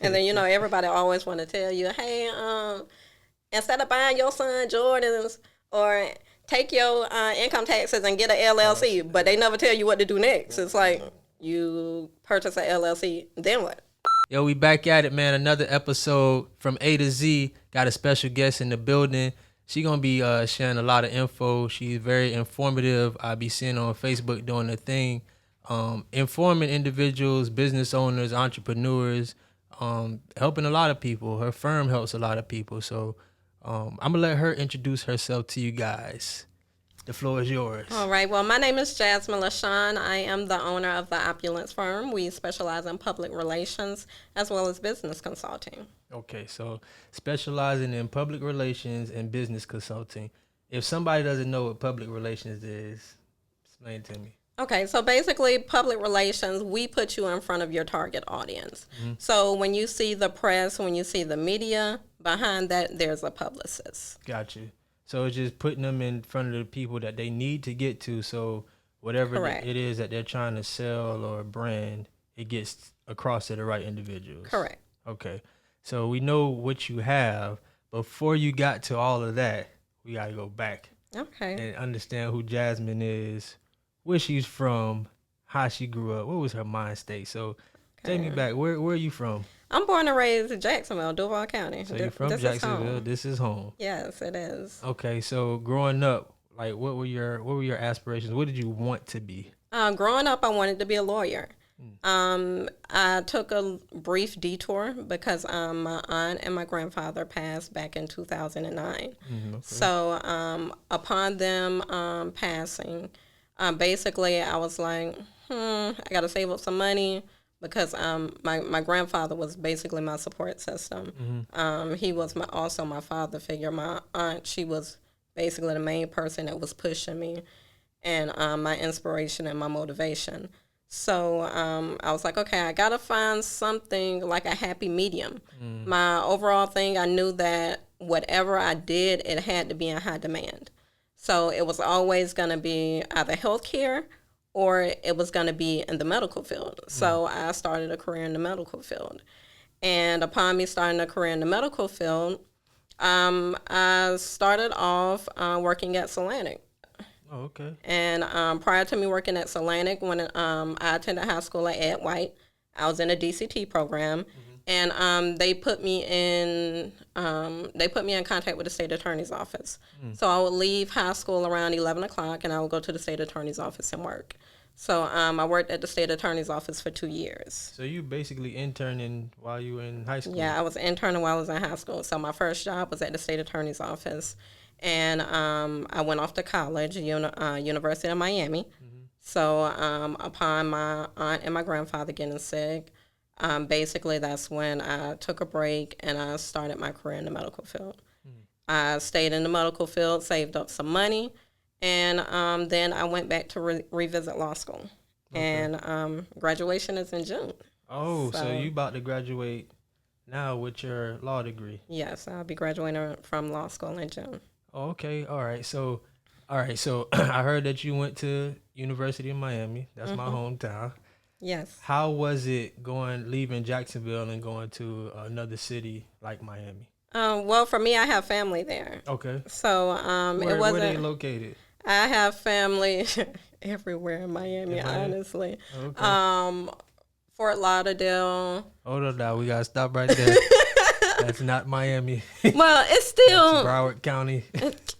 And then, everybody always want to tell you, hey, instead of buying your son Jordans or take your income taxes and get an LLC, but they never tell you what to do next. It's like you purchase an LLC, then what? Yo, we back at it, man. Another episode from A to Z. Got a special guest in the building. She gonna be sharing a lot of info. She's very informative. I be seeing her on Facebook doing her thing, informing individuals, business owners, entrepreneurs, helping a lot of people. Her firm helps a lot of people. So I'm gonna let her introduce herself to you guys. The floor is yours. All right. Well, my name is Jasmine Lashawn. I am the owner of the Opulence Firm. We specialize in public relations as well as business consulting. Okay, so specializing in public relations and business consulting. If somebody doesn't know what public relations is, explain to me. Okay, so basically public relations, we put you in front of your target audience. Mm-hmm. So when you see the press, when you see the media, behind that, there's a publicist. Got you. So it's just putting them in front of the people that they need to get to. So whatever it is that they're trying to sell or brand, it gets across to the right individuals. Correct. Okay. So we know what you have. Before you got to all of that, we got to go back. Okay. And understand who Jasmine is, where she's from, how she grew up, what was her mind state. So take me back. Where are you from? I'm born and raised in Jacksonville, Duval County. So you're from Jacksonville. This is home. Yes, it is. Okay, so growing up, like what were your aspirations? What did you want to be? Growing up, I wanted to be a lawyer. I took a brief detour because my aunt and my grandfather passed back in 2009. Okay. So upon them passing, basically I was like, I got to save up some money. Because my grandfather was basically my support system. Mm-hmm. He was also my father figure. My aunt, she was basically the main person that was pushing me and my inspiration and my motivation. So I was like, okay, I got to find something like a happy medium. My overall thing, I knew that whatever I did, it had to be in high demand. So it was always going to be either healthcare or it was going to be in the medical field. So I started a career in the medical field. And upon me starting a career in the medical field, I started off working at Solantic. Oh, okay. And prior to me working at Solantic, when I attended high school at Ed White, I was in a DCT program. Mm-hmm. And they put me in contact with the state attorney's office. So I would leave high school around 11 o'clock, and I would go to the state attorney's office and work. So I worked at the state attorney's office for 2 years. So you basically interning while you were in high school? Yeah, I was interning while I was in high school. So my first job was at the state attorney's office. And I went off to college, University of Miami. Mm-hmm. So upon my aunt and my grandfather getting sick, basically that's when I took a break and I started my career in the medical field. I stayed in the medical field, saved up some money, and then I went back to revisit law school. Okay. And graduation is in June. Oh, so you about to graduate now with your law degree? Yes, I'll be graduating from law school in June. Oh, okay, all right. So I heard that you went to University of Miami. That's my hometown. Yes. How was it leaving Jacksonville and going to another city like Miami? Well, for me, I have family there. Okay. So where are they located? I have family everywhere in Miami, honestly. Okay. Fort Lauderdale. Hold on now, we gotta stop right there. That's not Miami. Well, it's still That's Broward County.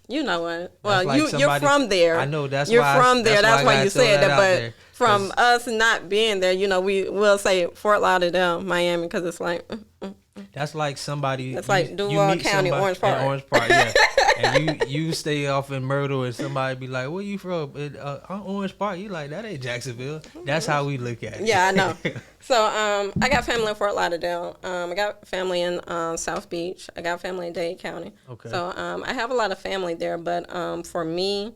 You know what? Well, like you're from there. I know that's you're why from there. That's why you said that. But there. From us not being there, we will say Fort Lauderdale, Miami, because it's like. That's like somebody. That's like Duval County, Orange Park. Orange Park, yeah. And you stay off in Myrtle, and somebody be like, "Where you from?" Orange Park. You like that ain't Jacksonville. That's how we look at it. Yeah, I know. So I got family in Fort Lauderdale. I got family in South Beach. I got family in Dade County. Okay. So I have a lot of family there. But for me,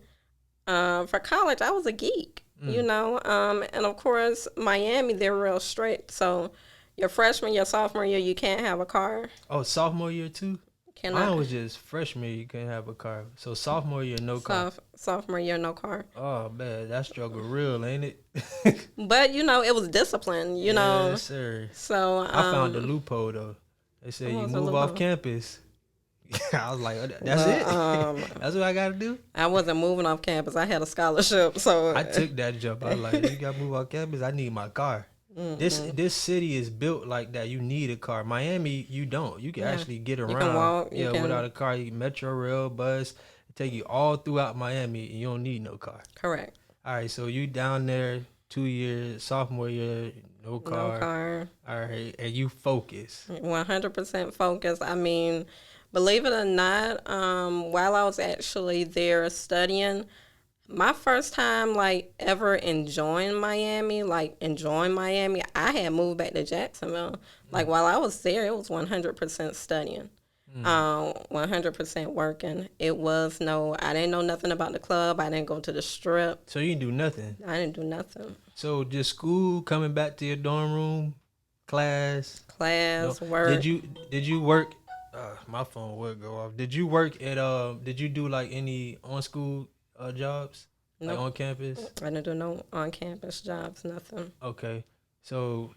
for college, I was a geek. And of course Miami, they're real strict. So your freshman, your sophomore year, you can't have a car. Oh, sophomore year too? Mine was just freshman year, you couldn't have a car. So sophomore year, no car. Sophomore year, no car. Oh, man, that struggle real, ain't it? But, it was discipline, you know. Yes, sir. So I found the loophole, though. They said you move off campus. I was like, that's it? That's what I got to do? I wasn't moving off campus. I had a scholarship, so. I took that jump. I was like, you got to move off campus? I need my car. Mm-hmm. This city is built like that. You need a car. Miami, you don't. You can actually get around. You can walk. Without a car. You can metro, rail, bus. It take you all throughout Miami, and you don't need no car. Correct. All right, so you down there 2 years, sophomore year, no car. No car. All right, and you focus. 100% focused. I mean, believe it or not, while I was actually there studying, my first time, ever enjoying Miami, I had moved back to Jacksonville. While I was there, it was 100% studying, 100% working. It was I didn't know nothing about the club. I didn't go to the strip. So you didn't do nothing? I didn't do nothing. So just school, coming back to your dorm room, class? Work. Did you work? My phone would go off. Did you work at, did you do any on-school jobs? Nope. On campus? I didn't do no on-campus jobs, nothing. Okay. So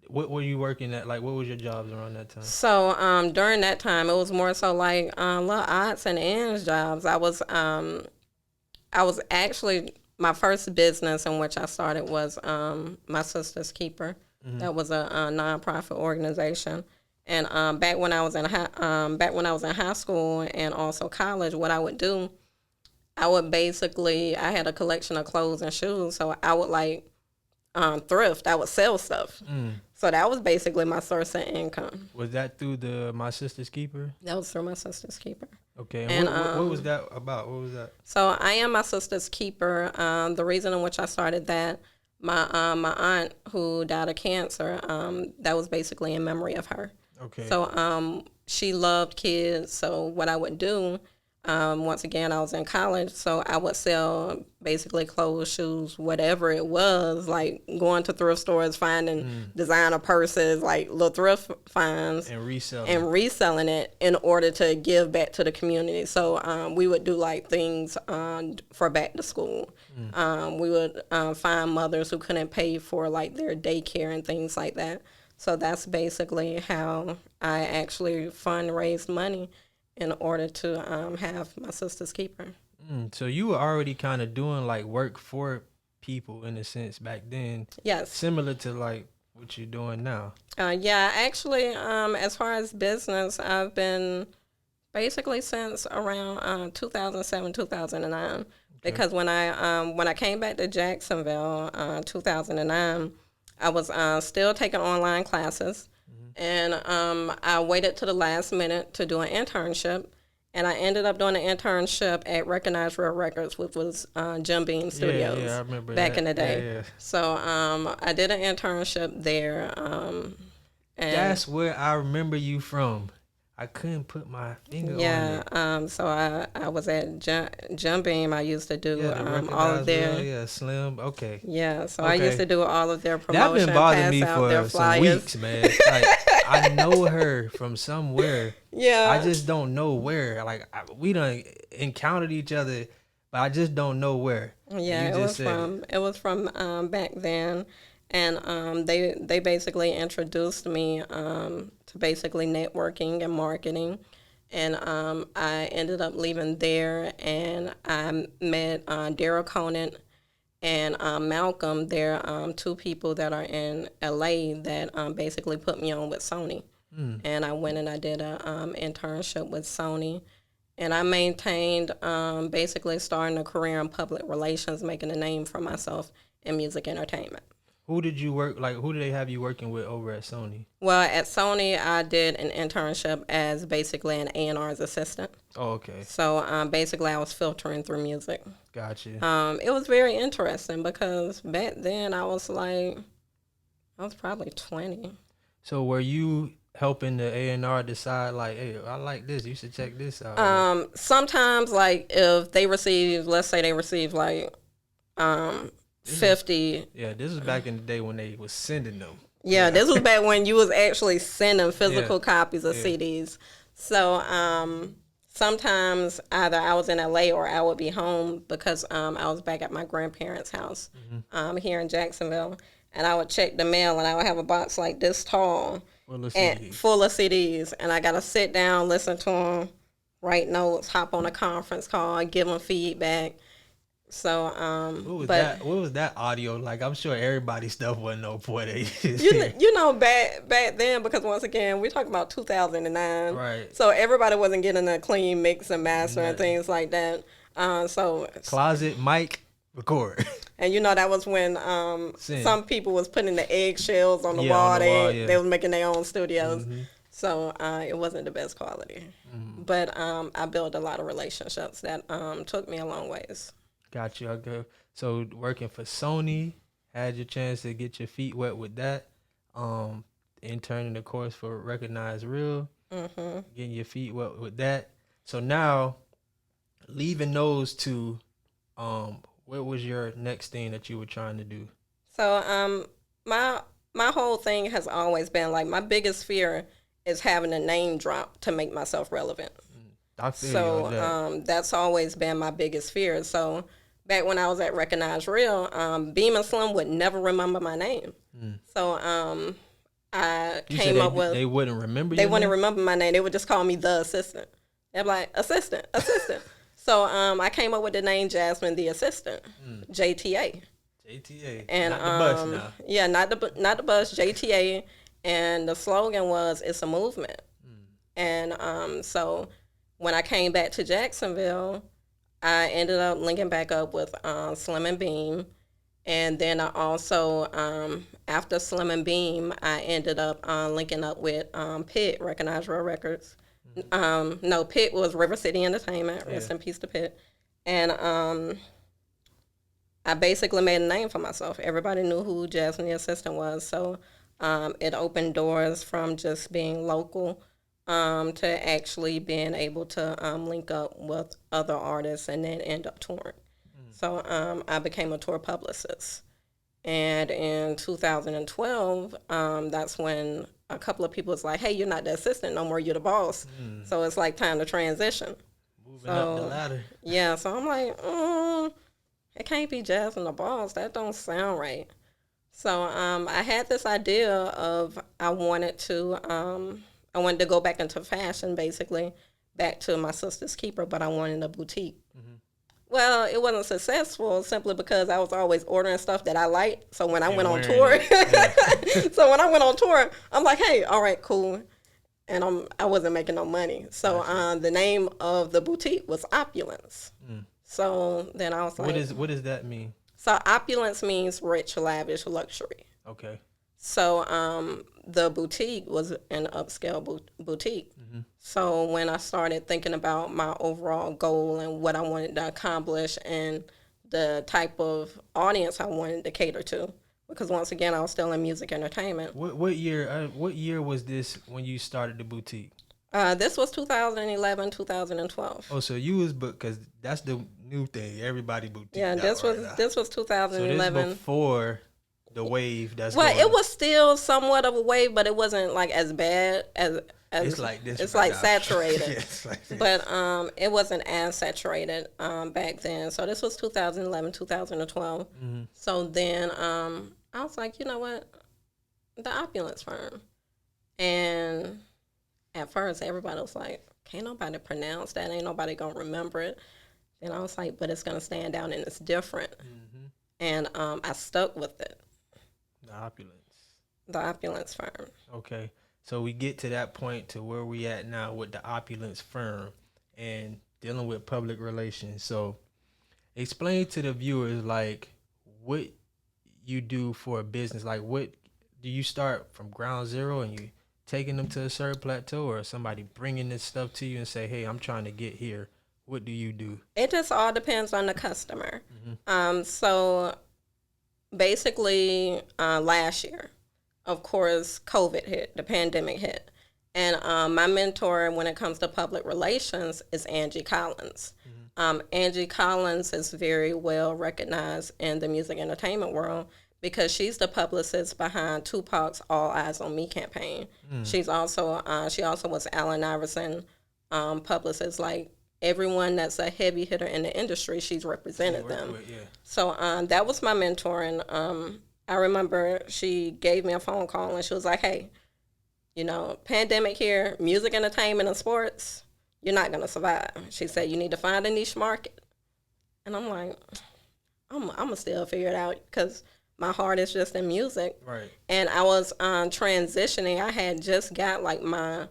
what were you working at? What was your jobs around that time? So during that time, it was more so little odds and ends jobs. I was actually, my first business in which I started was My Sister's Keeper. Mm-hmm. That was a nonprofit organization. And back when I was in high school and also college, what I would do, I had a collection of clothes and shoes, so I would thrift. I would sell stuff. So that was basically my source of income. Was that through the My Sister's Keeper? That was through My Sister's Keeper. Okay, and what was that about? What was that? So I am My Sister's Keeper. The reason in which I started that, my aunt who died of cancer, that was basically in memory of her. Okay. So she loved kids, so what I would do, once again, I was in college, so I would sell basically clothes, shoes, whatever it was, going to thrift stores, finding designer purses, little thrift finds. And reselling it in order to give back to the community. So we would do things for back to school. We would find mothers who couldn't pay for their daycare and things like that. So that's basically how I actually fundraised money in order to have My Sister's Keeper. So you were already kind of doing work for people in a sense back then. Yes. Similar to what you're doing now. Yeah, actually, as far as business, I've been basically since around 2007, 2009. Okay. Because when I came back to Jacksonville, 2009, I was still taking online classes. And I waited to the last minute to do an internship, and I ended up doing an internship at Recognized Real Records, which was Jim Beam Studios. Yeah, I remember back in the day. Yeah. So I did an internship there. And that's where I remember you from. I couldn't put my finger on it. Yeah, so I was at Jim Beam. I used to do all of their... Yeah, Slim, okay. Yeah, so I used to do all of their promotion, that been bothering me for some weeks, man. I know her from somewhere. Yeah. I just don't know where. We done encountered each other, but I just don't know where. Yeah, it was from back then. And they basically introduced me to basically networking and marketing. And I ended up leaving there, and I met Daryl Conant and Malcolm. They're two people that are in LA that basically put me on with Sony. And I went and I did a internship with Sony. And I maintained basically starting a career in public relations, making a name for myself in music entertainment. Who did you work, who did they have you working with over at Sony? Well, at Sony, I did an internship as basically an A&R's assistant. Oh, okay. So basically, I was filtering through music. Gotcha. It was very interesting because back then I was probably 20. So were you helping the A&R decide, hey, I like this, you should check this out? Sometimes, if they receive, let's say they receive 50. Yeah, this was back in the day when they was sending them. Yeah, this was back when you was actually sending physical copies of CDs. So sometimes either I was in LA or I would be home because I was back at my grandparents' house here in Jacksonville. And I would check the mail and I would have a box like this tall full of CDs. And I got to sit down, listen to them, write notes, hop on a conference call, give them feedback. So, what was that audio like? I'm sure everybody's stuff wasn't no 480. You know, back then, because once again, we're talking about 2009. Right. So everybody wasn't getting a clean mix and master and things like that. So closet, mic, record. And you know, that was when some people was putting the eggshells on the wall. They was making their own studios. Mm-hmm. So it wasn't the best quality. Mm-hmm. But I built a lot of relationships that took me a long ways. Got you. Okay. So working for Sony, had your chance to get your feet wet with that. Interning the course for Recognize Real, getting your feet wet with that. So now, leaving those two, what was your next thing that you were trying to do? So my whole thing has always been like my biggest fear is having a name drop to make myself relevant. I feel that. That's always been my biggest fear. So back when I was at Recognize Real, Beam and Slim would never remember my name. So I came up with... They wouldn't remember you? They wouldn't remember my name. They would just call me the assistant. They'd be like, assistant. So I came up with the name Jasmine the Assistant, JTA. JTA. And, not the bus now. Yeah, not the bus, JTA. And the slogan was, it's a movement. And so when I came back to Jacksonville, I ended up linking back up with Slim and Beam. And then I also, after Slim and Beam, I ended up linking up with Pitt, Recognize Real Records. No, Pitt was River City Entertainment. Rest in peace to Pitt. And I basically made a name for myself. Everybody knew who Jasmine the Assistant was. So it opened doors from just being local to actually being able to link up with other artists and then end up touring. So I became a tour publicist. And in 2012, that's when a couple of people was like, hey, you're not the assistant no more, you're the boss. So it's like time to transition. Moving up the ladder. Yeah, so I'm like, it can't be Jasmine the boss. That don't sound right. So I had this idea of I wanted to go back into fashion, basically, back to my sister's keeper, but I wanted a boutique. Well, it wasn't successful simply because I was always ordering stuff that I liked. So when I went on tour, I'm like, hey, all right, cool. And I wasn't making no money. So the name of the boutique was Opulence. So then I was like, what does that mean? So opulence means rich, lavish, luxury. Okay. So the boutique was an upscale boutique. So when I started thinking about my overall goal and what I wanted to accomplish and the type of audience I wanted to cater to, because once again, I was still in music entertainment. What year was this when you started the boutique? This was 2011, 2012. Oh, so you was because that's the new thing. Everybody boutique. Yeah, this was 2011. So this before the wave. It was still somewhat of a wave, but it wasn't like as bad as it's like this. It's like saturated. Yes, like this. But it wasn't as saturated back then. So this was 2011, 2012. So then I was like, you know what, the Opulence Firm, and at first everybody was like, can't nobody pronounce that, ain't nobody gonna remember it. And I was like, but it's gonna stand out and it's different. And I stuck with it. The Opulence Firm. Okay, so we get to that point to where we at now with the Opulence Firm and dealing with public relations. So explain to the viewers like what you do for a business. Like, what do you start from ground zero and you taking them to a certain plateau, or somebody bringing this stuff to you and say, hey, I'm trying to get here? What do you do? It just all depends on the customer. So basically last year, of course, COVID hit, the pandemic hit. And my mentor when it comes to public relations is Angie Collins. Angie Collins is very well recognized in the music entertainment world because she's the publicist behind Tupac's All Eyes on Me campaign. She's also she also was Allen Iverson publicist. Like everyone that's a heavy hitter in the industry, she's represented them. So that was my mentor, and I remember she gave me a phone call and she was like, "Hey, you know, pandemic here, music, entertainment, and sports, you're not gonna survive." She said, "You need to find a niche market." And I'm like, I'm gonna still figure it out because my heart is just in music. Right. And I was transitioning. I had just got like my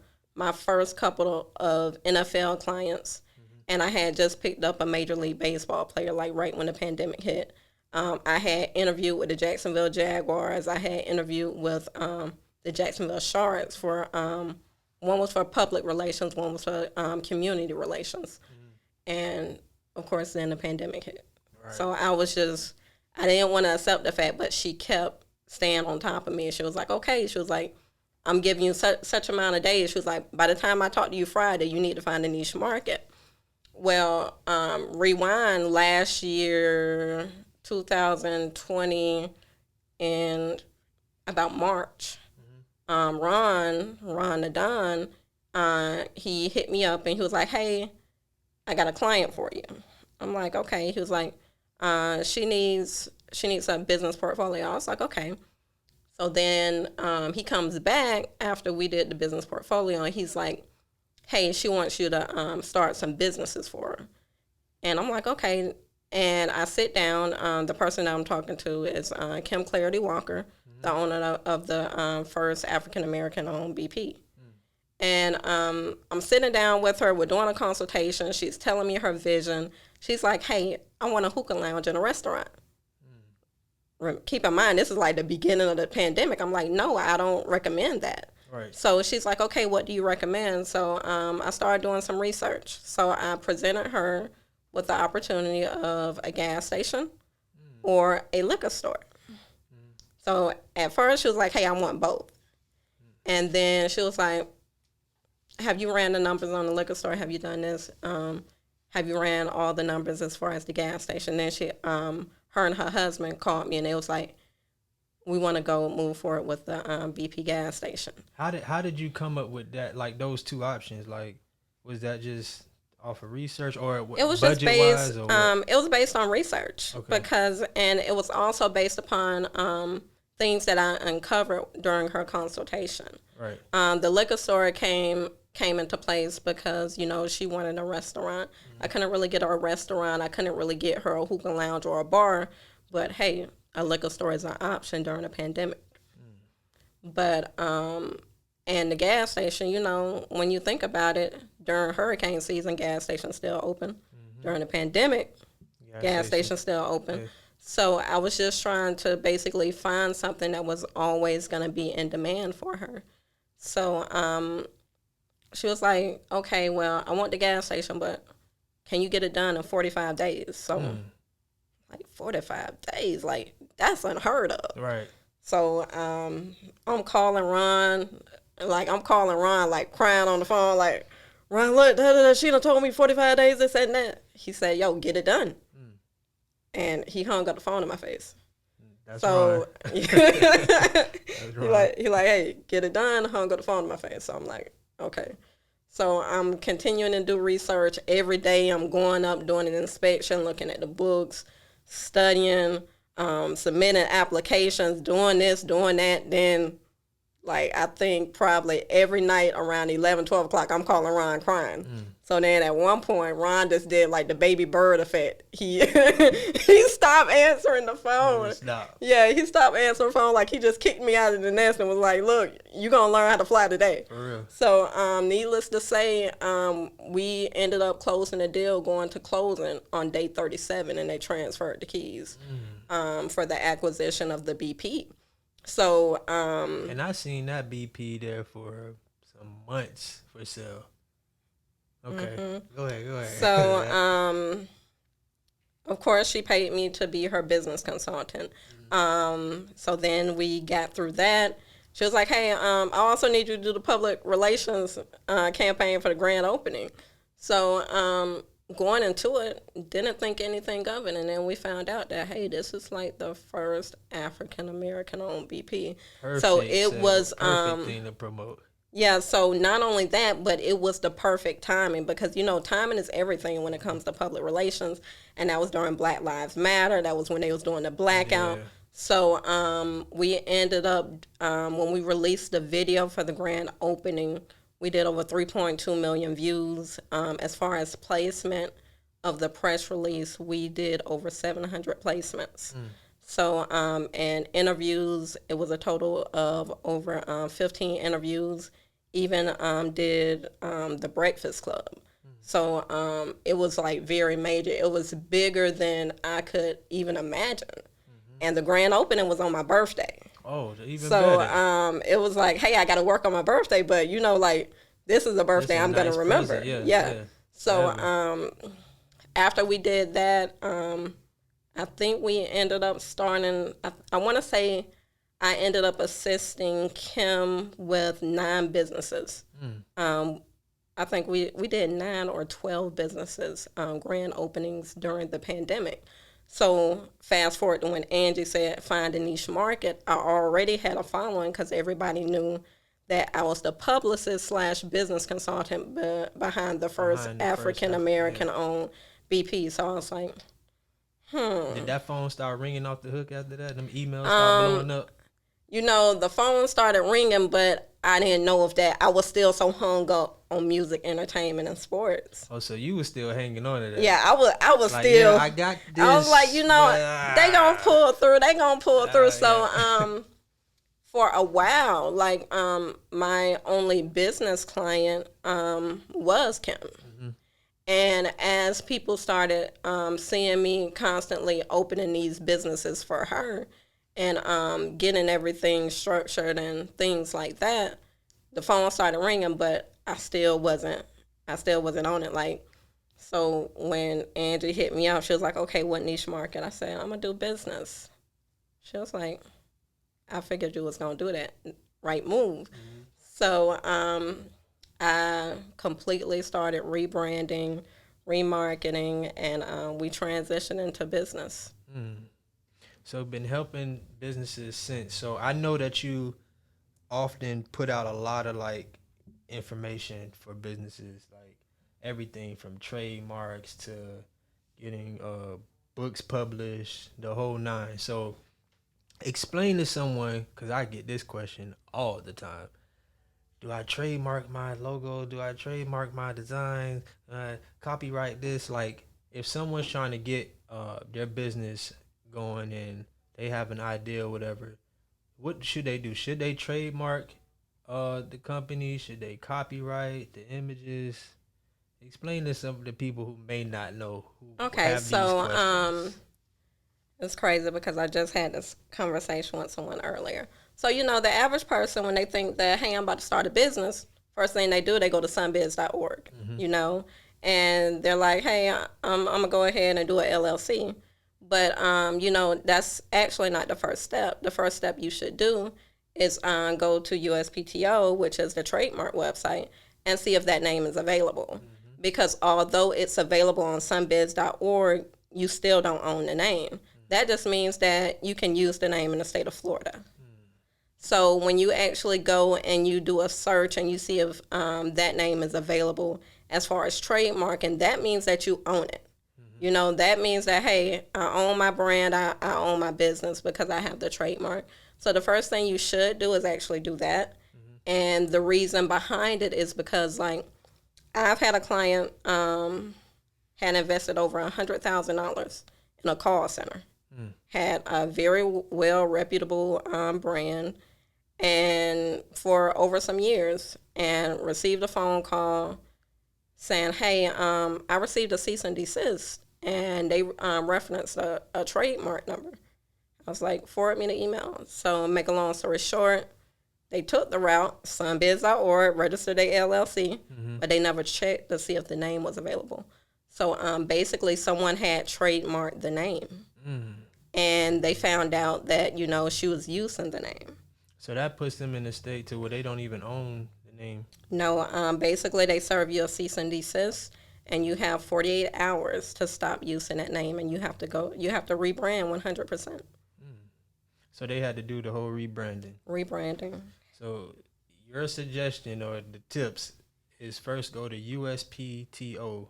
first couple of NFL clients, and I had just picked up a Major League Baseball player like right when the pandemic hit. I had interviewed with the Jacksonville Jaguars. I had interviewed with the Jacksonville Sharks for one was for public relations, one was for community relations, and of course then the pandemic hit. Right. So I didn't want to accept the fact, but she kept staying on top of me. She was like, "Okay," she was like, "I'm giving you such amount of days." She was like, "By the time I talk to you Friday, you need to find a niche market." Well, rewind last year, 2020, in about March. Ron the Don, he hit me up and he was like, "Hey, I got a client for you." I'm like, "Okay." He was like, she needs a business portfolio." I was like, "Okay." So then he comes back after we did the business portfolio and he's like, "Hey, she wants you to start some businesses for her." And I'm like, "Okay." And I sit down. The person that I'm talking to is Kim Clarity Walker, the owner of the first African-American owned BP. And I'm sitting down with her. We're doing a consultation. She's telling me her vision. She's like, "Hey, I want a hookah lounge in a restaurant." Keep in mind, this is like the beginning of the pandemic. I'm like, "No, I don't recommend that." Right. So she's like, "Okay, what do you recommend?" So I started doing some research. So I presented her with the opportunity of a gas station or a liquor store. So at first she was like, "Hey, I want both." And then she was like, "Have you ran the numbers on the liquor store? Have you done this? Have you ran all the numbers as far as the gas station?" Then she, her and her husband called me and they was like, "We want to move forward with the BP gas station." How did you come up with that? Like those two options? Like, was that just off of research or it was just based? It was based on research and it was also based upon things that I uncovered during her consultation. Right. The liquor store came into place because, you know, she wanted a restaurant. I couldn't really get her a restaurant. I couldn't really get her a hookah lounge or a bar. But, hey, a liquor store is an option during a pandemic. But, and the gas station, you know, when you think about it, during hurricane season, gas station's still open. During the pandemic, gas station's still open. Yeah. So I was just trying to basically find something that was always going to be in demand for her. So she was like, "Okay, well, I want the gas station, but can you get it done in 45 days? So, like, 45 days, like, that's unheard of. Right. So I'm calling Ron, like, crying on the phone, like, "Ron, look, she done told me 45 days, this and that." He said, "Yo, get it done." And he hung up the phone in my face. That's so That's right. He like, "Hey, get it done," hung up the phone in my face. So I'm like, okay. So I'm continuing to do research every day. I'm going up, doing an inspection, looking at the books, studying, submitting applications, doing this, doing that. Then, like, I think probably every night around 11, 12 o'clock, I'm calling Ron crying. So then at one point, Ron just did like the baby bird effect. He stopped answering the phone. Yeah, he stopped answering the phone. Like, he just kicked me out of the nest and was like, "Look, you going to learn how to fly today." For real. So needless to say, we ended up closing the deal, going to closing on day 37, and they transferred the keys for the acquisition of the BP. So and I seen that BP there for some months for sale. Okay. Go ahead. So of course she paid me to be her business consultant. So then we got through that. She was like, "Hey, I also need you to do the public relations campaign for the grand opening." So going into it, didn't think anything of it. And then we found out that, hey, this is like the first African-American owned BP. Perfect. So it was perfect thing to promote. Yeah, so not only that, but it was the perfect timing because, timing is everything when it comes to public relations. And that was during Black Lives Matter. That was when they was doing the blackout. Yeah. So we ended up, when we released the video for the grand opening, we did over 3.2 million views. As far as placement of the press release, we did over 700 placements. So, and interviews, it was a total of over 15 interviews. Even did the Breakfast Club. So it was like very major. It was bigger than I could even imagine. And the grand opening was on my birthday. Oh, even better. So it was like, hey, I got to work on my birthday, but like this is a birthday I'm going to remember. Yeah. So after we did that, I think we ended up starting, I want to say I ended up assisting Kim with 9 businesses. I think we did 9 or 12 businesses, grand openings during the pandemic. So fast forward to when Angie said, find a niche market, I already had a following because everybody knew that I was the publicist / business consultant behind the first African-American owned BP. So I was like, Did that phone start ringing off the hook after that? Them emails start blowing up? The phone started ringing, but I didn't know if that. I was still so hung up on music, entertainment, and sports. Oh, so you were still hanging on to that? Yeah, I was like, still. Yeah, I got this. I was like, they gonna pull through. They gonna pull through. So, for a while, like, my only business client was Kim. And as people started seeing me constantly opening these businesses for her and getting everything structured and things like that, the phone started ringing, but I still wasn't on it. Like, so when Angie hit me up, she was like, okay, what niche market? I said, I'm going to do business. She was like, I figured you was going to do that. Right move. So I completely started rebranding, remarketing, and we transitioned into business. So been helping businesses since. So I know that you often put out a lot of like information for businesses, like everything from trademarks to getting books published, the whole 9. So explain to someone, because I get this question all the time. Do I trademark my logo? Do I trademark my design? Copyright this? Like, if someone's trying to get their business going and they have an idea or whatever, what should they do? Should they trademark the company? Should they copyright the images? Explain to some of the people who may not know. Okay, so it's crazy because I just had this conversation with someone earlier. So, the average person, when they think that, hey, I'm about to start a business, first thing they do, they go to sunbiz.org, and they're like, hey, I'm going to go ahead and do an LLC. But, that's actually not the first step. The first step you should do is go to USPTO, which is the trademark website, and see if that name is available. Because although it's available on sunbiz.org, you still don't own the name. That just means that you can use the name in the state of Florida. So when you actually go and you do a search and you see if that name is available as far as trademarking, that means that you own it. That means that, hey, I own my brand, I own my business because I have the trademark. So the first thing you should do is actually do that. And the reason behind it is because, like, I've had a client had invested over $100,000 in a call center. Had a very well reputable brand, and for over some years, and received a phone call saying, hey, I received a cease and desist, and they referenced a trademark number. I was like, forward me the email. So make a long story short, they took the route, sunbiz.org, registered their LLC, but they never checked to see if the name was available. So basically someone had trademarked the name. And they found out that, she was using the name. So that puts them in a state to where they don't even own the name. No, basically they serve you a cease and desist, and you have 48 hours to stop using that name, and you have to rebrand 100%. So they had to do the whole rebranding. Rebranding. So your suggestion or the tips is first go to uspto.com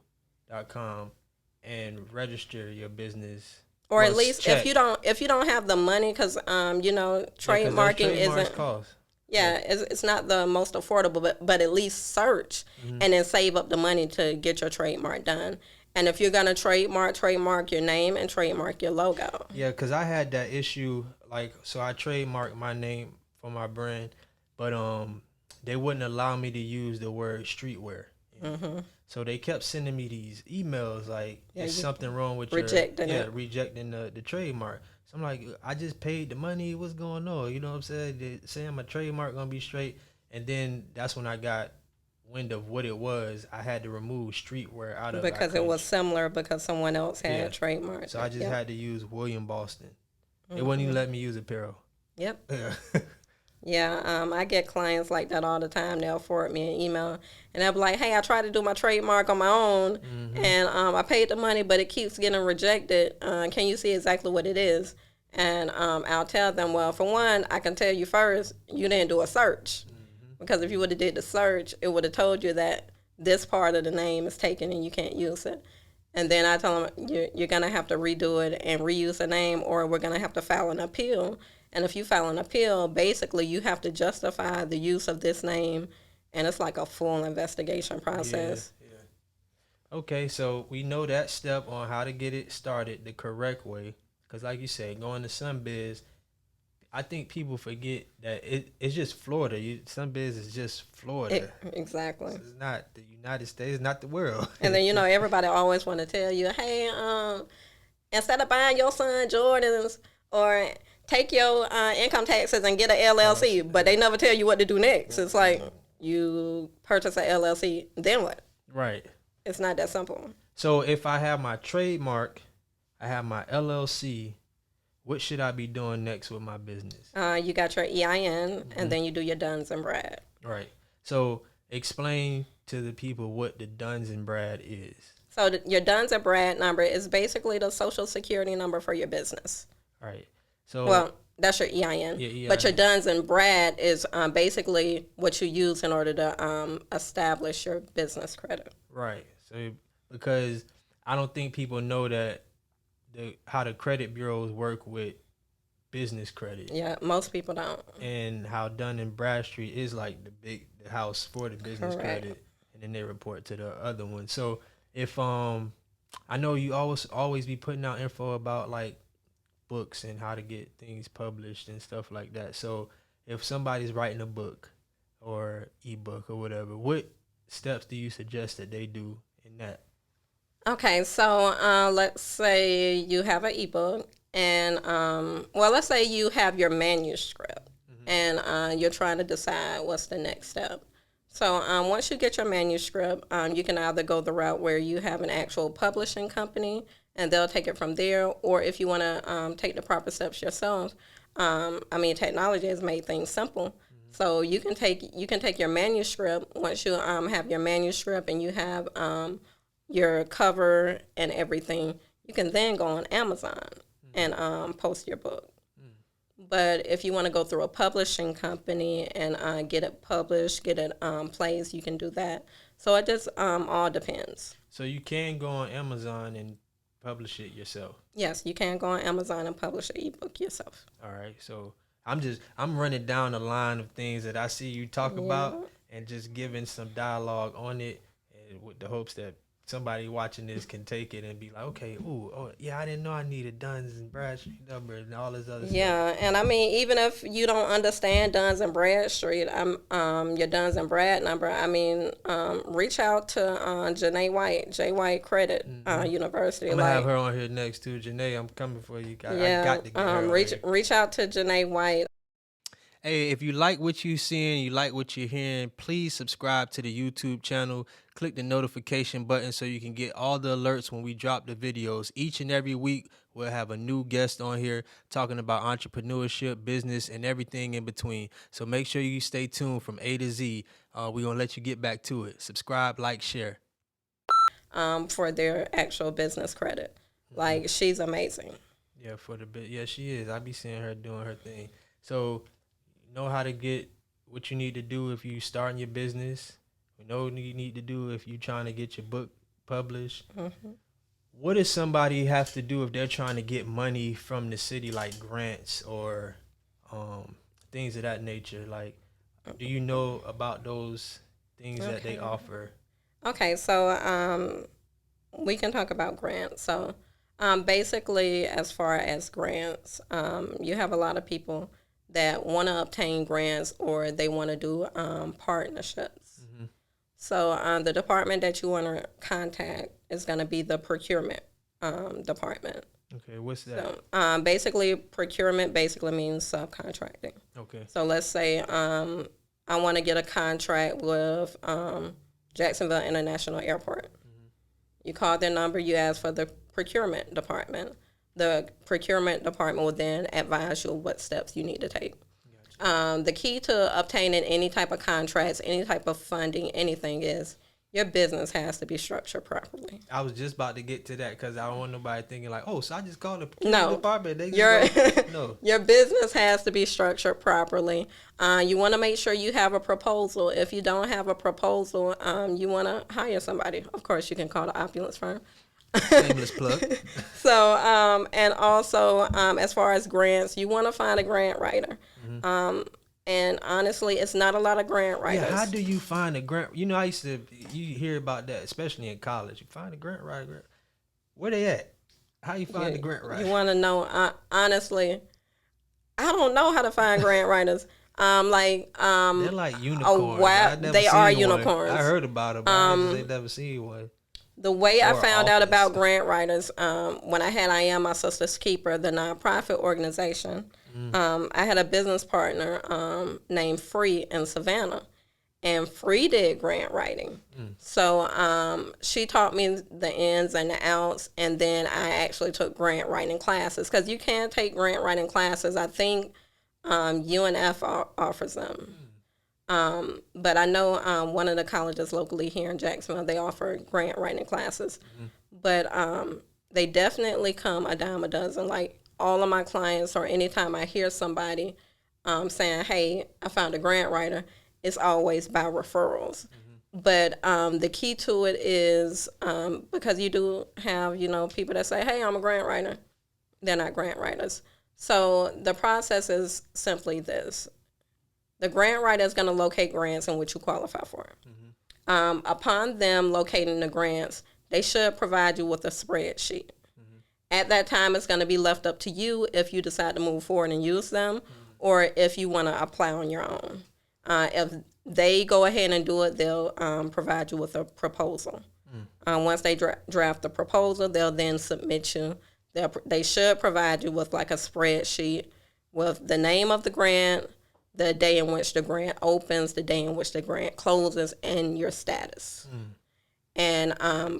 and register your business. Or at least if you don't have the money, because trademarking isn't cost. Yeah, it's not the most affordable, but at least search and then save up the money to get your trademark done. And if you're gonna trademark your name and trademark your logo. Yeah, because I had that issue. So I trademarked my name for my brand, but they wouldn't allow me to use the word streetwear. So they kept sending me these emails like, "There's something wrong with rejecting the trademark." So I'm like, I just paid the money. What's going on? You know what I'm saying? They saying my trademark gonna be straight, and then that's when I got wind of what it was. I had to remove streetwear out of it because it was similar because someone else had trademarked. So I just had to use William Boston. They wouldn't even let me use apparel. Yep. Yeah, I get clients like that all the time. They'll forward me an email, and they'll be like, "Hey, I tried to do my trademark on my own, and I paid the money, but it keeps getting rejected. Can you see exactly what it is?" And I'll tell them, well, for one, I can tell you first, you didn't do a search. Because if you would have did the search, it would have told you that this part of the name is taken and you can't use it. And then I tell them, you're going to have to redo it and reuse the name, or we're going to have to file an appeal. And if you file an appeal, basically you have to justify the use of this name, and it's like a full investigation process. Yeah. Okay, so we know that step on how to get it started the correct way. Because like you said, going to Sunbiz, I think people forget that it's just Florida. Sunbiz is just Florida. Exactly. It's not the United States, not the world. And then, everybody always want to tell you, hey, instead of buying your son Jordans, or take your income taxes and get an LLC, but they never tell you what to do next. It's like, you purchase an LLC, then what? Right. It's not that simple. So if I have my trademark, I have my LLC, what should I be doing next with my business? You got your EIN, and then you do your Duns and Brad. Right. So explain to the people what the Duns and Brad is. So your Duns and Brad number is basically the social security number for your business. Right. So well, that's your EIN. Yeah, EIN. But your Duns and Brad is basically what you use in order to establish your business credit. Right. So because I don't think people know that how the credit bureaus work with business credit. Yeah, most people don't. And how Dun and Bradstreet is like the house for the business Correct. credit, and then they report to the other one. So if I know you always be putting out info about like books and how to get things published and stuff like that. So if somebody's writing a book or ebook or whatever, what steps do you suggest that they do in that? Okay, so let's say you have an ebook, and let's say you have your manuscript, and you're trying to decide what's the next step. So once you get your manuscript, you can either go the route where you have an actual publishing company, and they'll take it from there, or if you want to take the proper steps yourself, technology has made things simple. So you can take your manuscript. Once you have your manuscript and you have your cover and everything, you can then go on Amazon and post your book. But if you want to go through a publishing company and get it published, get it placed, you can do that. So it just all depends. So you can go on Amazon and publish it yourself? Yes, you can go on Amazon and publish an ebook yourself. All right. So I'm running down the line of things that I see you talk about and just giving some dialogue on it, and with the hopes that somebody watching this can take it and be like, okay, I didn't know I needed Duns and Bradstreet number and all this other stuff. Yeah, and even if you don't understand Duns and Bradstreet, your Duns and Brad number, reach out to Janae White, J. White Credit University. I'm gonna have her on here next too. Janae, I'm coming for you. I got to get her reach out to Janae White. Hey, if you like what you're seeing, you like what you're hearing, please subscribe to the YouTube channel. Click the notification button so you can get all the alerts when we drop the videos. Each and every week, we'll have a new guest on here talking about entrepreneurship, business, and everything in between. So make sure you stay tuned from A to Z. We're going to let you get back to it. Subscribe, like, share. for their actual business credit. Like, she's amazing. Yeah, for the bit. Yeah, she is. I be seeing her doing her thing. So, you know how to get what you need to do if you starting your business. You know what you need to do if you trying to get your book published. Mm-hmm. What does somebody have to do if they're trying to get money from the city, like grants or things of that nature? Like, do you know about those things that they offer? Okay, so we can talk about grants. So basically, as far as grants, you have a lot of people that want to obtain grants or they want to do partnerships. Mm-hmm. So the department that you want to contact is going to be the procurement department. Okay, what's that? So basically, procurement basically means subcontracting. Okay. So let's say I want to get a contract with Jacksonville International Airport. Mm-hmm. You call their number, you ask for the procurement department. The procurement department will then advise you what steps you need to take. Gotcha. The key to obtaining any type of contracts, any type of funding, anything is your business has to be structured properly. I was just about to get to that because I don't want nobody thinking like, oh, so I just called the procurement department. They just no. Your business has to be structured properly. You want to make sure you have a proposal. If you don't have a proposal, you want to hire somebody. Of course, you can call the Opulence Firm. Shameless plug. So, and also, as far as grants, you want to find a grant writer. Mm-hmm. And honestly, it's not a lot of grant writers. Yeah, how do you find a grant? You know, you hear about that, especially in college. You find a grant writer. Where they at? How you find the grant writer? You want to know, honestly, I don't know how to find grant writers. They're like unicorns. They are unicorns. I heard about them, but I just ain't never seen one. The way I found out about grant writers, when I had I Am My Sister's Keeper, the nonprofit organization, I had a business partner named Free in Savannah, and Free did grant writing. So she taught me the ins and the outs, and then I actually took grant writing classes because you can take grant writing classes. I think UNF offers them. But I know one of the colleges locally here in Jacksonville, they offer grant writing classes. Mm-hmm. But they definitely come a dime a dozen. Like all of my clients, or anytime I hear somebody saying, hey, I found a grant writer, it's always by referrals. Mm-hmm. But the key to it is because you do have, people that say, hey, I'm a grant writer. They're not grant writers. So the process is simply this. The grant writer is going to locate grants in which you qualify for. Mm-hmm. Upon them locating the grants, they should provide you with a spreadsheet. Mm-hmm. At that time, it's going to be left up to you if you decide to move forward and use them, or if you want to apply on your own. If they go ahead and do it, they'll provide you with a proposal. Once they draft the proposal, they'll then submit you. They should provide you with like a spreadsheet with the name of the grant, the day in which the grant opens, the day in which the grant closes, and your status. And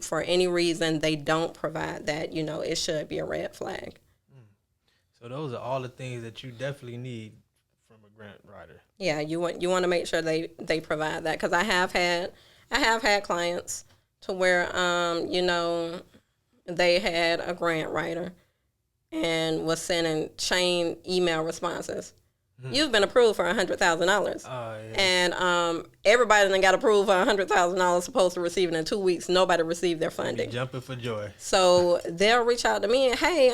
for any reason they don't provide that, it should be a red flag. So those are all the things that you definitely need from a grant writer. Yeah, you want to make sure they provide that, because I have had clients to where they had a grant writer and was sending chain email responses. You've been approved for $100,000. And everybody that got approved for $100,000 supposed to receive it in 2 weeks. Nobody received their funding. Jumping for joy. So they'll reach out to me and, hey,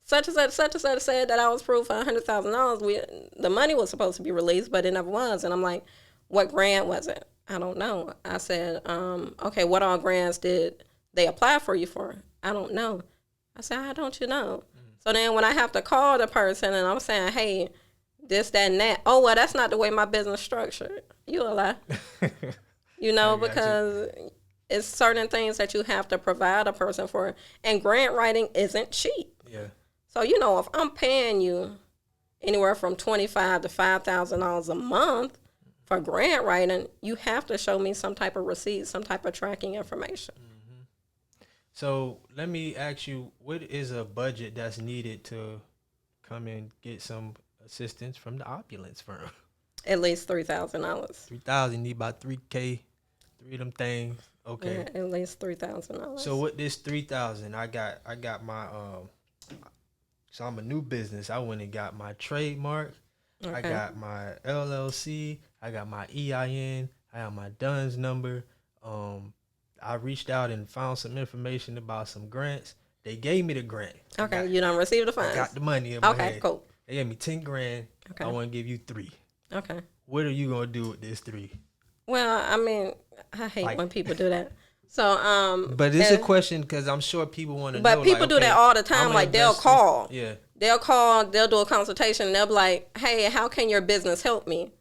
such and such said that I was approved for $100,000. The money was supposed to be released, but it never was. And I'm like, what grant was it? I don't know. I said, okay, what all grants did they apply for you for? I don't know. I said, how don't you know? So then when I have to call the person and I'm saying, hey, this, that, and that. Oh, well, that's not the way my business structured. You a lie. Because it's certain things that you have to provide a person for. And grant writing isn't cheap. Yeah. So, if I'm paying you anywhere from $25,000 to $5,000 a month for grant writing, you have to show me some type of receipt, some type of tracking information. Mm-hmm. So let me ask you, what is a budget that's needed to come and get some assistance from the Opulence Firm? At least $3,000. $3,000, need about $3K, 3 of them things. Okay. Yeah, at least $3,000. So with this 3,000, I got my so I'm a new business. I went and got my trademark. Okay. I got my LLC. I got my EIN. I have my DUNS number. I reached out and found some information about some grants. They gave me the grant. Okay, you don't receive the funds. I got the money in my head. Okay, cool. They gave me 10 grand. Okay. I want to give you 3. Okay. What are you gonna do with this 3? Well, I mean, I hate when people do that. So, but it's a question because I'm sure people want to know. But people do that all the time. Like they'll call. Yeah. They'll call. They'll do a consultation. And they'll be like, "Hey, how can your business help me?"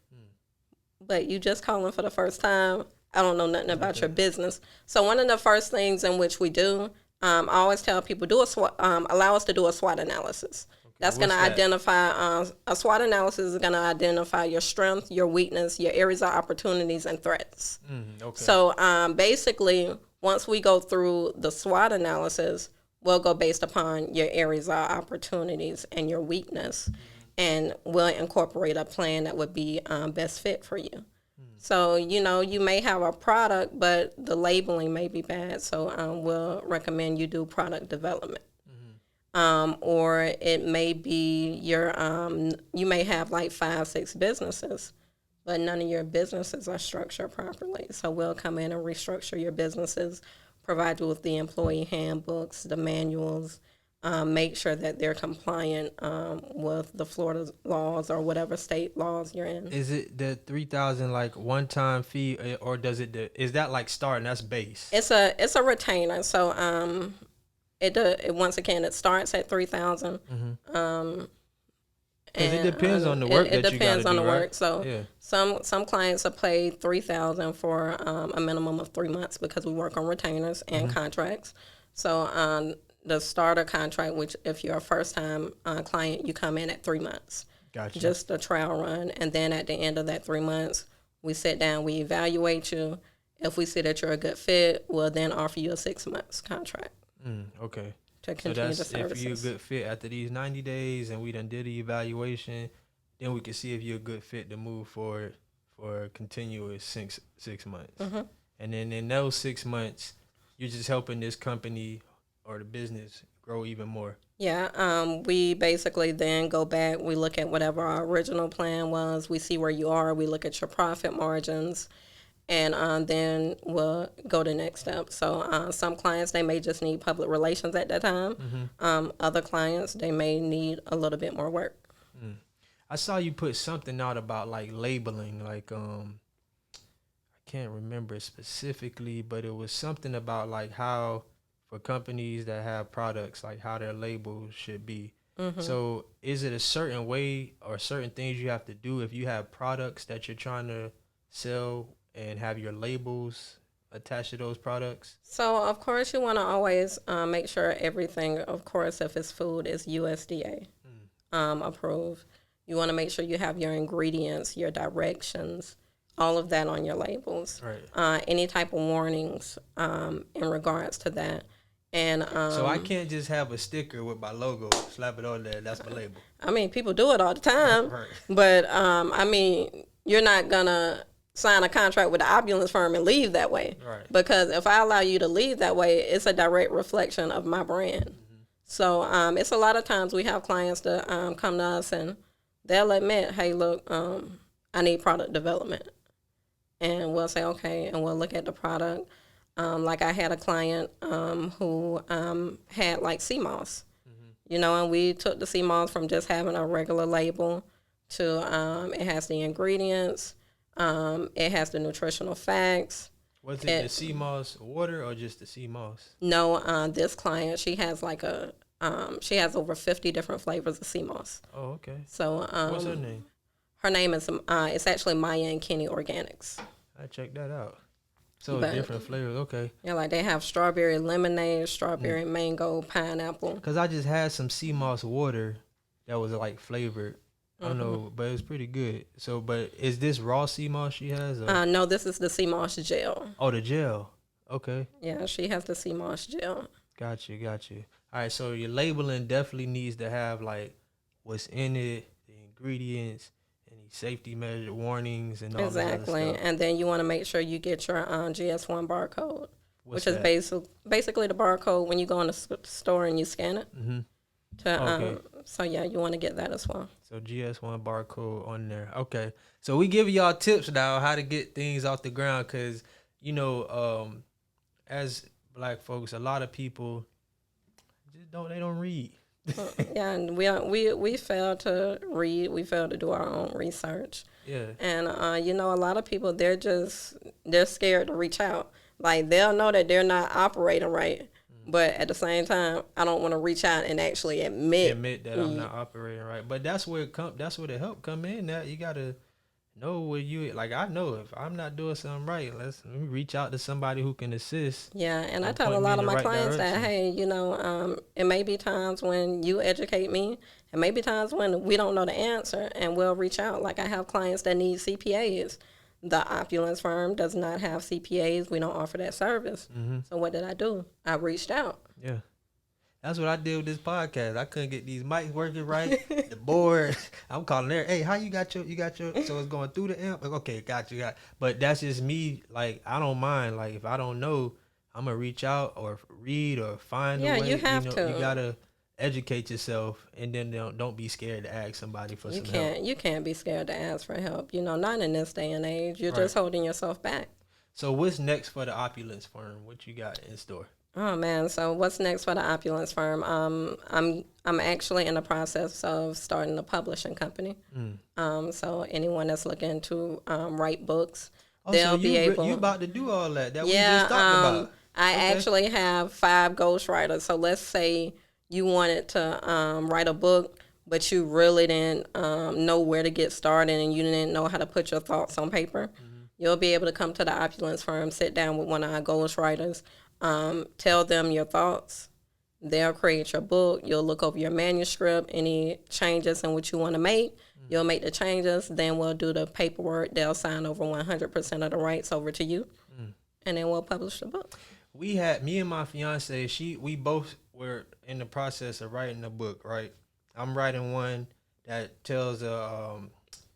But you just calling for the first time. I don't know nothing about your business. So one of the first things in which we do, I always tell people, allow us to do a SWOT analysis. Okay. That's going to identify. A SWOT analysis is going to identify your strength, your weakness, your areas of opportunities, and threats. Okay. So basically, once we go through the SWOT analysis, we'll go based upon your areas of opportunities and your weakness, and we'll incorporate a plan that would be best fit for you. So, you may have a product, but the labeling may be bad. So we'll recommend you do product development. Or it may be you may have like 5-6 businesses, but none of your businesses are structured properly. So we'll come in and restructure your businesses, provide you with the employee handbooks, the manuals, make sure that they're compliant with the Florida laws or whatever state laws you're in. Is it the 3,000 like one-time fee, or is that like starting? That's base. It's a retainer. So it once again it starts at 3,000. Because it depends on the work that you got to do. It depends on the work. So yeah. Some clients are paid $3,000 for a minimum of 3 months because we work on retainers and contracts. So the starter contract, which if you're a first-time client, you come in at 3 months. Gotcha. Just a trial run. And then at the end of that 3 months, we sit down, we evaluate you. If we see that you're a good fit, we'll then offer you a 6 months contract. Okay. To continue the services. If you're a good fit after these 90 days and we done did the evaluation, then we can see if you're a good fit to move forward for a continuous six months. And then in those 6 months, you're just helping this company or the business grow even more. Yeah, we basically then go back, we look at whatever our original plan was, we see where you are, we look at your profit margins, and then we'll go to the next step. So some clients, they may just need public relations at that time. Other clients, they may need a little bit more work. I saw you put something out about like labeling, like I can't remember specifically, but it was something about like how for companies that have products, like how their labels should be. So is it a certain way or certain things you have to do if you have products that you're trying to sell and have your labels attached to those products? So, of course, you want to always make sure everything, of course, if it's food, is USDA approved. You want to make sure you have your ingredients, your directions, all of that on your labels. Right. Any type of warnings in regards to that. And so I can't just have a sticker with my logo, slap it on there, that's my label. I mean, people do it all the time. Right. But, I mean, you're not going to sign a contract with the Opulence Firm and leave that way. Right. Because if I allow you to leave that way, it's a direct reflection of my brand. So it's a lot of times we have clients that come to us and they'll admit, hey, look, I need product development. And we'll say, okay, and we'll look at the product. Like I had a client who had like sea moss, and we took the sea moss from just having a regular label to it has the ingredients, it has the nutritional facts. Was it the sea moss water or just the sea moss? No, this client, she has like she has over 50 different flavors of sea moss. Oh, okay. So what's her name? Her name is it's actually Maya and Kenny Organics. I checked that out. So different flavors, okay. Yeah, like they have strawberry lemonade, strawberry mango, pineapple. Because I just had some sea moss water that was like flavored. I don't know, but it was pretty good. So, but is this raw sea moss she has? No, this is the sea moss gel. Oh, the gel. Okay. Yeah, she has the sea moss gel. Got you. All right, so your labeling definitely needs to have like what's in it, the ingredients, any safety measure warnings and all that. Exactly. And then you want to make sure you get your GS1 barcode. which is basically the barcode when you go in the store and you scan it. Mm-hmm. So yeah, you want to get that as well. So GS1 barcode on there. Okay. So we give y'all tips now how to get things off the ground, because as Black folks, a lot of people just don't read. Yeah, and we fail to read. We fail to do our own research. Yeah. And a lot of people, they're scared to reach out. Like, they'll know that they're not operating right, but at the same time, I don't want to reach out and actually admit that I'm not operating right. But that's where the help come in. That you gotta know where you, like, I know if I'm not doing something right, let me reach out to somebody who can assist. Yeah, and I tell a lot of my clients that, hey, it may be times when you educate me, and maybe times when we don't know the answer, and we'll reach out. Like, I have clients that need CPAs. The Opulence Firm does not have CPAs. We don't offer that service. Mm-hmm. So what did I do? I reached out. Yeah. That's what I did with this podcast. I couldn't get these mics working right. The board, I'm calling there. Hey, how you got your? So it's going through the amp. Like, okay, got you. But that's just me. Like, I don't mind. Like, if I don't know, I'm gonna reach out or read or find a way. Yeah, you have to. You gotta educate yourself, and then don't be scared to ask somebody for some help. You can't be scared to ask for help. Not in this day and age. You're just holding yourself back. So what's next for the Opulence Firm? What you got in store? Oh man, so what's next for the Opulence Firm? I'm actually in the process of starting a publishing company. So anyone that's looking to write books, they'll be able. You about to do all that? We just talked about. I actually have 5 ghostwriters. So let's say you wanted to write a book, but you really didn't know where to get started, and you didn't know how to put your thoughts on paper. Mm-hmm. You'll be able to come to the Opulence Firm, sit down with one of our ghostwriters. Tell them your thoughts. They'll create your book. You'll look over your manuscript, any changes in what you want to make. You'll make the changes. Then we'll do the paperwork. They'll sign over 100% of the rights over to you, and then we'll publish the book. We had, me and my fiance, we both were in the process of writing a book, right? I'm writing one that tells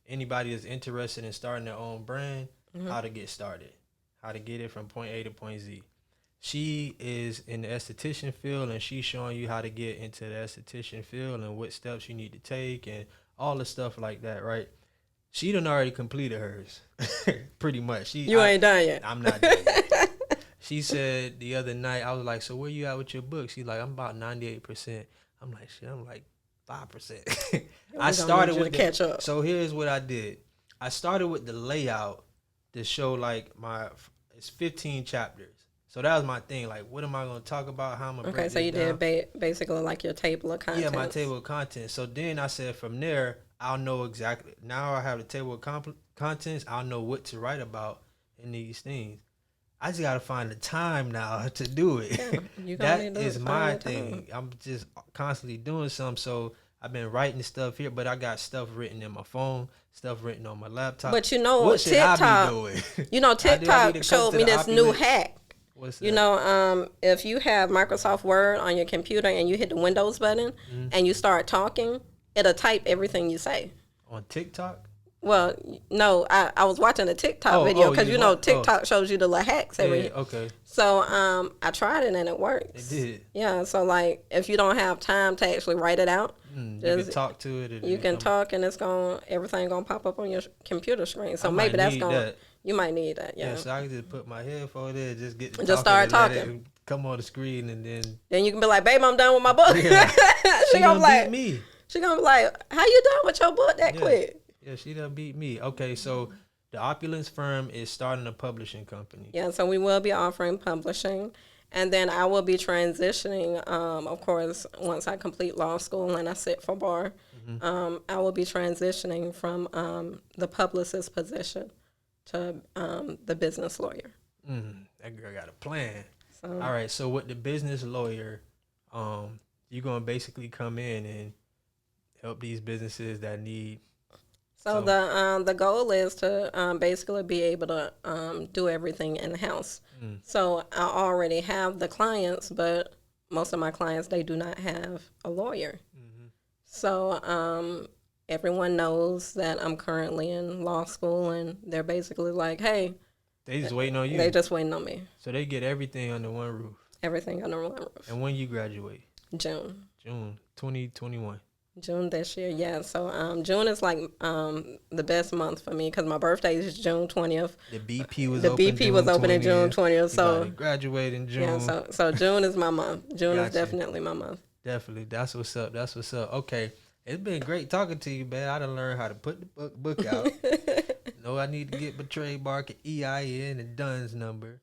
anybody that's interested in starting their own brand how to get started, how to get it from point A to point Z. She is in the esthetician field, and she's showing you how to get into the esthetician field and what steps you need to take and all the stuff like that, right? She done already completed hers, pretty much. You ain't done yet. I'm not done yet. She said the other night, I was like, so where you at with your book? She's like, I'm about 98%. I'm like, shit, I'm like 5%. I started with catch up. So here's what I did. I started with the layout to show like it's 15 chapters. So that was my thing. Like, what am I going to talk about? How I'm going to break this down? Okay, so you did basically like your table of contents. Yeah, my table of contents. So then I said from there, I'll know exactly. Now I have the table of contents. I'll know what to write about in these things. I just got to find the time now to do it. Yeah, that is my thing. I'm just constantly doing something. So I've been writing stuff here, but I got stuff written in my phone, stuff written on my laptop. But what TikTok, I be doing? TikTok showed me this new hack. What's that? If you have Microsoft Word on your computer and you hit the Windows button and you start talking, it'll type everything you say. On TikTok? Well, no, I was watching a TikTok video because TikTok shows you the little hacks every. Yeah, okay. So I tried it and it works. It did. Yeah, so like if you don't have time to actually write it out, you can talk to it. You can talk and everything gonna pop up on your computer screen. So maybe you might need that. Yeah. So I can just put my headphone in, start talking. Come on the screen and then you can be like, babe, I'm done with my book. Yeah. she gonna beat me. She gonna be like, how you done with your book that quick? Yeah, she done beat me. Okay, so the Opulence Firm is starting a publishing company. Yeah, so we will be offering publishing. And then I will be transitioning, of course, once I complete law school and I sit for bar, I will be transitioning from the publicist position to the business lawyer. That girl got a plan. All right, so with the business lawyer, you're going to basically come in and help these businesses that need... So the goal is to basically be able to do everything in-house. So I already have the clients, but most of my clients, they do not have a lawyer. So everyone knows that I'm currently in law school, and they're basically like, hey, They just waiting on you. They just waiting on me. So they get everything under one roof. Everything under one roof. And when you graduate? June 2021. June this year, yeah. So June is like the best month for me because my birthday is June 20th. The BP was open in June 20th. So graduate in June. Yeah, so June is my month. June is definitely my month. Definitely. That's what's up. Okay. It's been great talking to you, man. I done learned how to put the book out. Know I need to get my trademark, and EIN, and DUNS number.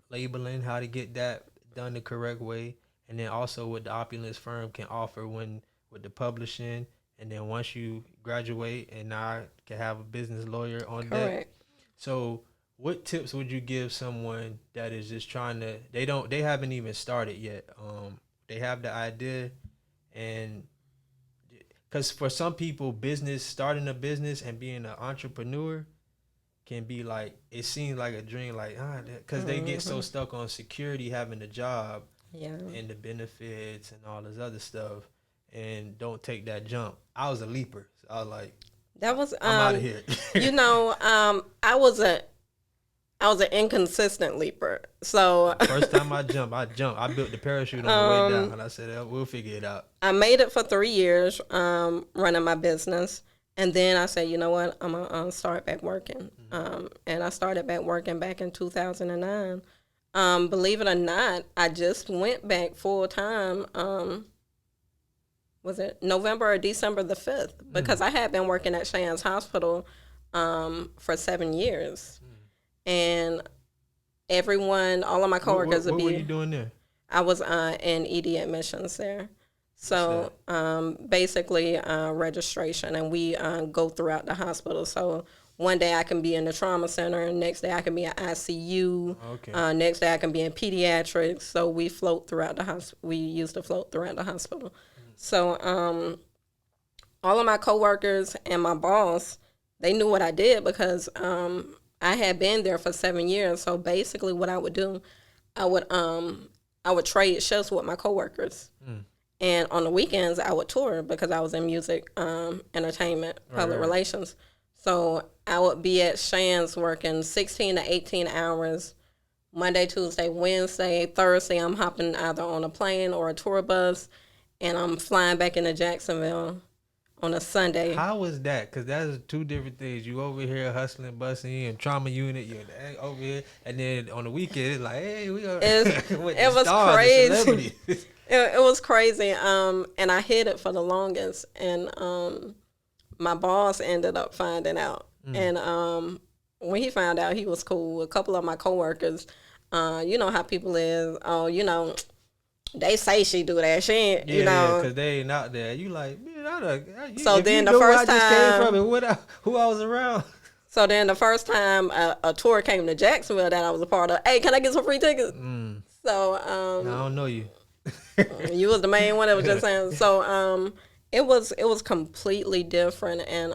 Labeling, how to get that done the correct way. And then also what the Opulence Firm can offer with the publishing. And then once you graduate, and I can have a business lawyer on deck. So what tips would you give someone that is just trying to, they haven't even started yet. They have the idea, and because for some people, starting a business and being an entrepreneur can be like, it seems like a dream, like, because they get so stuck on security, having a job, and the benefits and all this other stuff, and don't take that jump. I was a leaper. So I was like, I'm out of here. I was an inconsistent leaper. So first time I jumped. I built the parachute on the way down, and I said, we'll figure it out. I made it for 3 years running my business. And then I said, you know what, I'm going to start back working. And I started back working back in 2009. Believe it or not, I just went back full time. Was it November or December the 5th? Because I had been working at Shands Hospital for 7 years. And all of my coworkers what were you doing there? I was in ED admissions there. So basically registration, and we go throughout the hospital. So one day I can be in the trauma center, next day I can be in ICU, next day I can be in pediatrics. So we float throughout the hospital. We used to float throughout the hospital. So all of my coworkers and my boss, they knew what I did because I had been there for 7 years. So basically what I would do, I would trade shifts with my coworkers. And on the weekends, I would tour because I was in music, entertainment, public relations. So I would be at Shands working 16 to 18 hours, Monday, Tuesday, Wednesday, Thursday. I'm hopping either on a plane or a tour bus, and I'm flying back into Jacksonville on a Sunday. How was that? Because that's two different things. You over here hustling, busting, and trauma unit. You're over here, and then on the weekend, it's like, hey, we are. It was crazy. It was crazy, and I hid it for the longest, and my boss ended up finding out, and when he found out, he was cool. A couple of my coworkers, you know how people is, they say she do that, she ain't, because they ain't out there. You like, man, so then the first time, came from and who I was around. So then the first time a tour came to Jacksonville that I was a part of, hey, can I get some free tickets? So I don't know you. You was the main one that was just saying. So it was completely different, and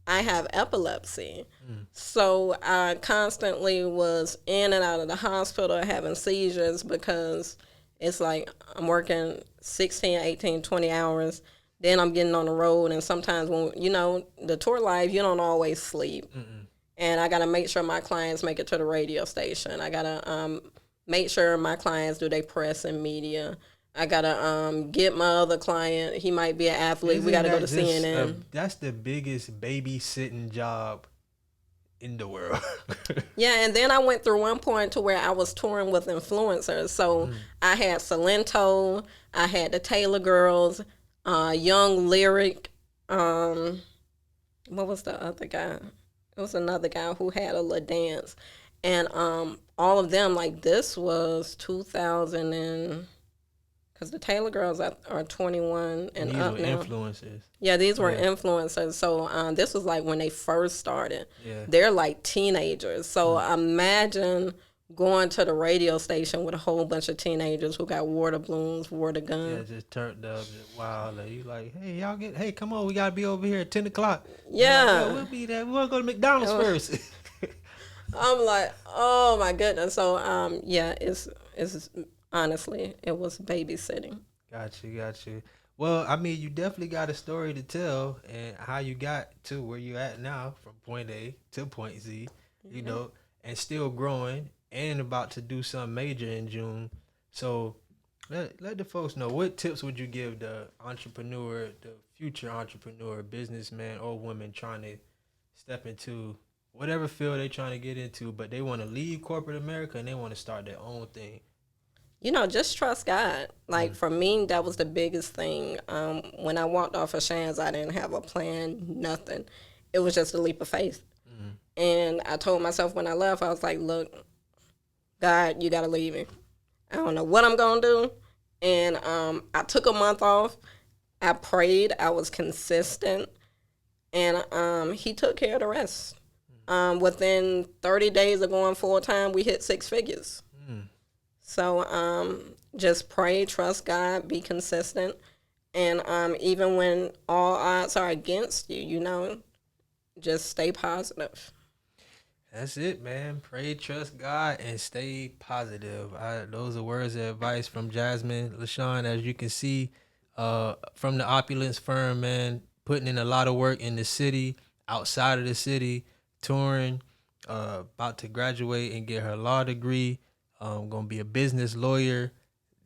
I have epilepsy. So I constantly was in and out of the hospital having seizures because it's like I'm working 16, 18, 20 hours. Then I'm getting on the road, and sometimes when, the tour life, you don't always sleep. And I got to make sure my clients make it to the radio station. I got to make sure my clients do their press and media. I got to get my other client. He might be an athlete. We got to go to CNN. That's the biggest babysitting job in the world. Yeah, and then I went through one point to where I was touring with influencers. So I had Salento, I had the Taylor Girls, Young Lyric. What was the other guy? It was another guy who had a little dance. And all of them, like, this was 2000 and... Because the Taylor Girls are 21 and up now. These were influencers. Yeah, these were influencers. So this was like when they first started. Yeah. They're like teenagers. So imagine going to the radio station with a whole bunch of teenagers who got water balloons, water guns. Yeah, just turned up, just wild. You like, hey, come on, we got to be over here at 10 o'clock. Yeah. Like, we'll be there. We want to go to McDonald's first. I'm like, oh my goodness. So, it's honestly, it was babysitting. Got you. Well, I mean, you definitely got a story to tell, and how you got to where you at now from point A to point Z, you know. and still growing and about to do something major in June. So let the folks know, what tips would you give the entrepreneur, the future entrepreneur, businessman or woman trying to step into whatever field they're trying to get into, but they want to leave corporate America and they want to start their own thing? Just trust God. Like, for me, that was the biggest thing. When I walked off of Shands, I didn't have a plan, nothing. It was just a leap of faith. And I told myself when I left, I was like, look, God, you got to leave me. I don't know what I'm going to do. And I took a month off. I prayed. I was consistent. And he took care of the rest. Within 30 days of going full time, we hit 6 figures. So just pray, trust God, be consistent. And even when all odds are against you, just stay positive. That's it, man. Pray, trust God, and stay positive. Those are words of advice from Jasmine Lashawn. As you can see, from the Opulence Firm, man, putting in a lot of work in the city, outside of the city, touring, about to graduate and get her law degree. Gonna be a business lawyer.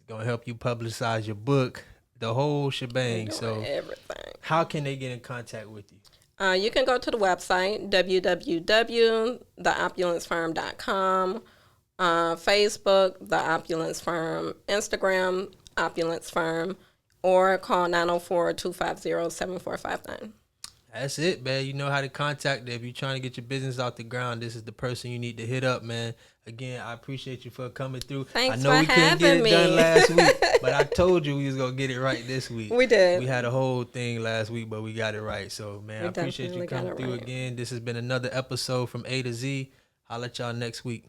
Gonna help you publicize your book, the whole shebang. So everything. How can they get in contact with you? You can go to the website, www.theopulencefirm.com, Facebook, The Opulence Firm, Instagram, Opulence Firm, or call 904-250-7459. That's it, man. You know how to contact them. If you're trying to get your business off the ground, this is the person you need to hit up, man. Again, I appreciate you for coming through. Thanks I know we couldn't get it done last week, but I told you we was going to get it right this week. We did. We had a whole thing last week, but we got it right. So, man, I appreciate you coming through again. This has been another episode from A to Z. I'll let y'all next week.